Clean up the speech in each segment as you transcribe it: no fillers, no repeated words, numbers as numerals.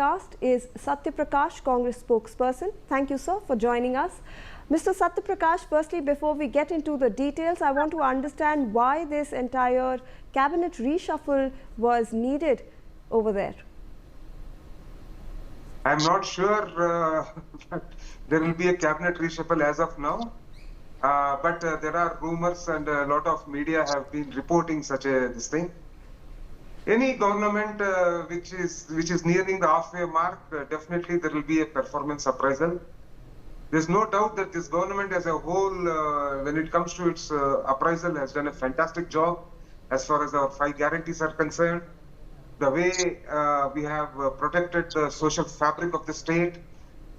broadcast is Sathya Prakash, Congress spokesperson. Thank you, sir, for joining us. Mr. Sathya Prakash, firstly, before we get into the details, I want to understand why this entire cabinet reshuffle was needed over there. I'm not sure that there will be a cabinet reshuffle as of now, but there are rumors and a lot of media have been reporting such this thing. Any government which is nearing the halfway mark, definitely there will be a performance appraisal. There's no doubt that this government as a whole, when it comes to its appraisal, has done a fantastic job as far as our 5 guarantees are concerned. The way we have protected the social fabric of the state,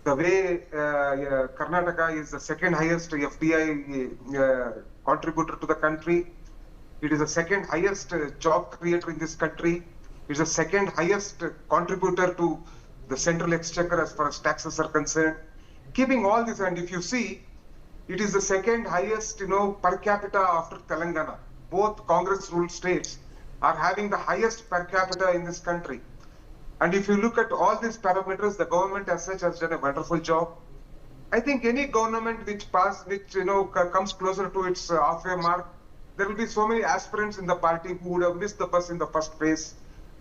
the way Karnataka is the second highest FDI contributor to the country. It is the second highest job creator in this country. It is the second highest contributor to the central exchequer as far as taxes are concerned. Keeping all this, and if you see, it is the second highest, per capita after Telangana. Both Congress-ruled states are having the highest per capita in this country. And if you look at all these parameters, the government as such has done a wonderful job. I think any government which comes closer to its halfway mark, there will be so many aspirants in the party who would have missed the bus in the first phase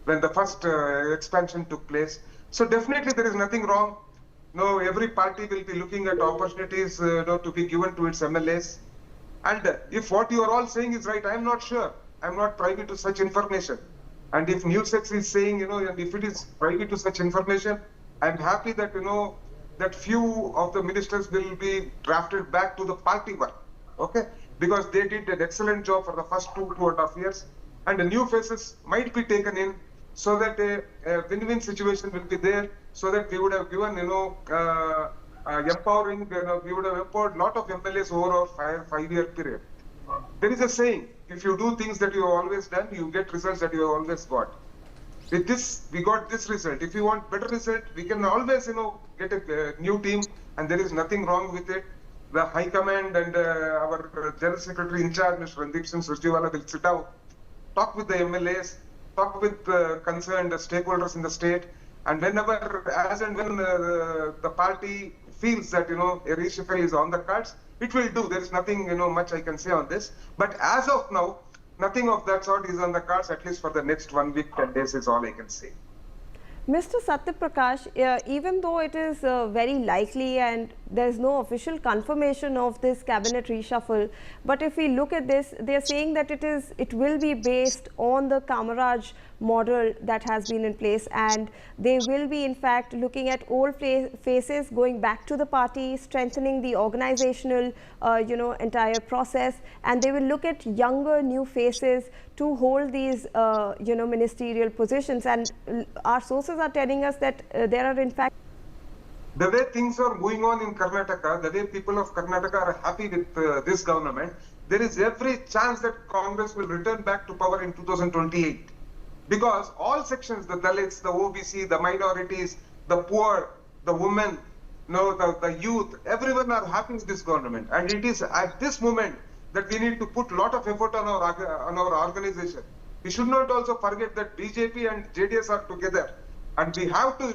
when the first expansion took place. So definitely there is nothing wrong. No, every party will be looking at opportunities to be given to its MLAs. And if what you are all saying is right, I am not sure. I am not privy to such information. And if NewsX is saying, and if it is privy to such information, I am happy that, that few of the ministers will be drafted back to the party work. Okay? Because they did an excellent job for the first 2.5 years. And the new faces might be taken in so that a win-win situation will be there, so that we would have given, empowering, we would have empowered a lot of MLAs over a 5-year period. There is a saying, if you do things that you have always done, you get results that you have always got. With this, we got this result. If you want better result, we can always, get a new team, and there is nothing wrong with it. The High Command and our General Secretary in charge, Mr. Randeep Singh Surjewala, will sit down, talk with the MLAs, talk with concerned stakeholders in the state, and whenever, as and when the party feels that, a reshuffle is on the cards, it will do. There is nothing, much I can say on this. But as of now, nothing of that sort is on the cards, at least for the next 1 week, 10 days is all I can say. Mr. Sathya Prakash, even though it is very likely and there is no official confirmation of this cabinet reshuffle, but if we look at this, they are saying that it will be based on the Kamaraj model that has been in place, and they will be in fact looking at old faces going back to the party, strengthening the organizational entire process, and they will look at younger new faces to hold these ministerial positions. And our sources are telling us that there are in fact, the way things are going on in Karnataka, the way people of Karnataka are happy with this government, there is every chance that Congress will return back to power in 2028. Because all sections, the Dalits, the OBC, the minorities, the poor, the women, the youth, everyone are happy with this government. And it is at this moment that we need to put a lot of effort on our organization. We should not also forget that BJP and JDS are together. And we have to,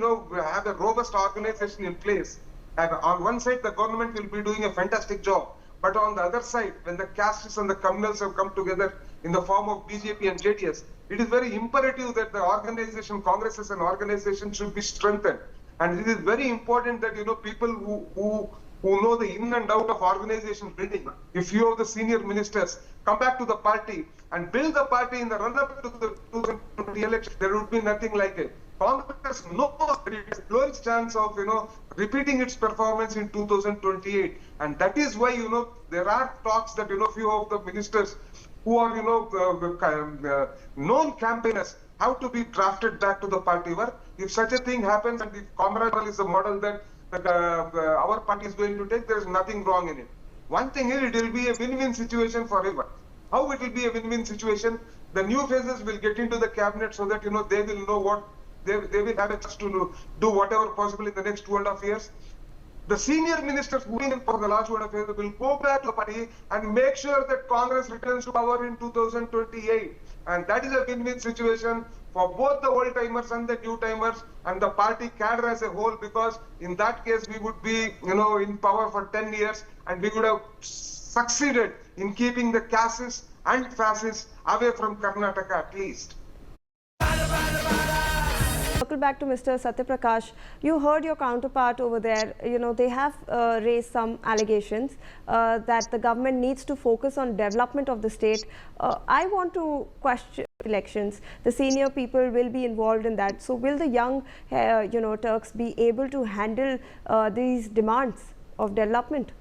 have a robust organization in place. And on one side, the government will be doing a fantastic job. But on the other side, when the castes and the communals have come together in the form of BJP and JDS, it is very imperative that the organization, Congress as an organization, should be strengthened. And it is very important that, people who know the in and out of organization building, if few of the senior ministers come back to the party and build the party in the run-up to the 2020 election, there would be nothing like it. Congress knows that it has lowest chance of, repeating its performance in 2028. And that is why, there are talks that, few of the ministers who are, known campaigners have to be drafted back to the party work. If such a thing happens, and if Comrade is the model that our party is going to take, there is nothing wrong in it. One thing is, it will be a win-win situation for everyone. How it will be a win-win situation? The new faces will get into the cabinet so that, they will know what they will have a chance to do whatever possible in the next 2.5 years. The senior ministers who in for the last 1.5 years will go back to the party and make sure that Congress returns to power in 2028. And that is a win-win situation for both the old-timers and the new-timers and the party cadre as a whole, because in that case we would be, in power for 10 years and we would have succeeded in keeping the castes and fascists away from Karnataka at least. Circle back to Mr. Sathya Prakash. You heard your counterpart over there. They have raised some allegations that the government needs to focus on development of the state. I want to question elections. The senior people will be involved in that. So will the young, Turks be able to handle these demands of development?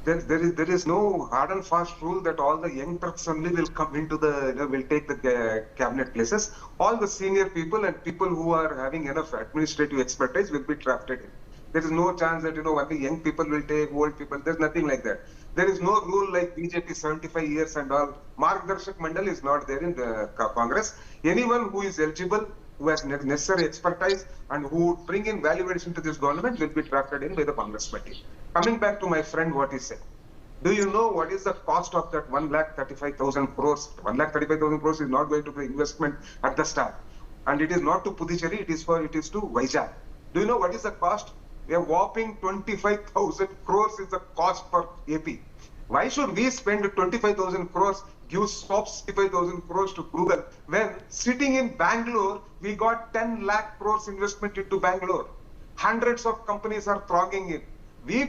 There is no hard and fast rule that all the young Turks only will come into will take the cabinet places. All the senior people and people who are having enough administrative expertise will be drafted in. There is no chance that, only young people will take old people. There's nothing like that. There is no rule like BJP 75 years and all. Margdarshak Mandal is not there in the Congress. Anyone who is eligible, who has necessary expertise and who would bring in value addition to this government will be drafted in by the Congress party. Coming back to my friend, what he said. Do you know what is the cost of that 1,35,000 crores? 1,35,000 crores is not going to be investment at the start. And it is not to Puducherry, it is to Vizag. Do you know what is the cost? We are whopping 25,000 crores is the cost for AP. Why should we spend 25,000 crores, give 65,000 crores to Google, when sitting in Bangalore, we got 10 lakh crores investment into Bangalore. Hundreds of companies are thronging in.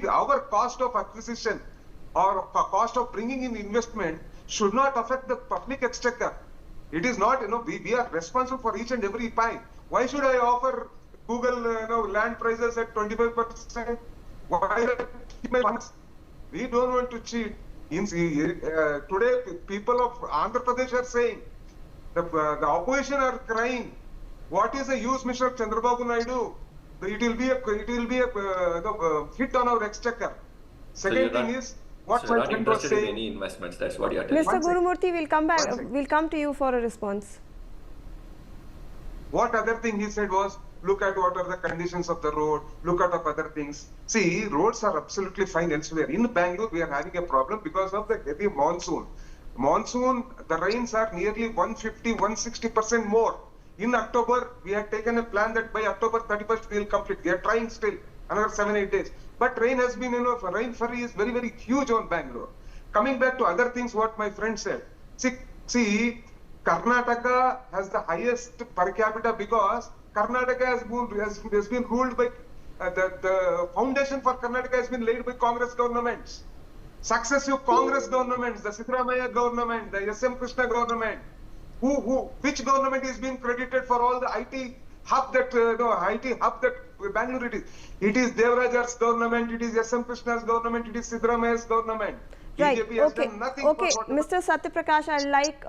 Our cost of acquisition or cost of bringing in investment should not affect the public exchequer. It is not, we are responsible for each and every pie. Why should I offer Google, land prices at 25%? Why keep my funds? We don't want to cheat. Today, people of Andhra Pradesh are saying, the opposition are crying. What is the use, Mr. Chandrababu Naidu? It will be a hit on our exchequer. Second thing is, what so my friend was saying. In any investments, that's what you are telling. Mr. Gurumurthy, we'll come to you for a response. What other thing he said was, look at what are the conditions of the road, look at other things. See, roads are absolutely fine elsewhere. In Bangalore, we are having a problem because of the heavy monsoon. The rains are nearly 150, 160% more. In October, we had taken a plan that by October 31st, we will complete. We are trying still, another 7-8 days. But rain has been, rain flurry is very, very huge on Bangalore. Coming back to other things, what my friend said. See, Karnataka has the highest per capita because Karnataka has been ruled by, the foundation for Karnataka has been laid by Congress governments. Successive Congress governments, the Siddaramaiah government, the SM Krishna government. Which government is being credited for all the IT hub that Bangalore it is? It is Devarajar's government, it is SM Krishna's government, it is Siddaramaiah's government. Right. BJP has done nothing okay. Mr. Sathya Prakash, I like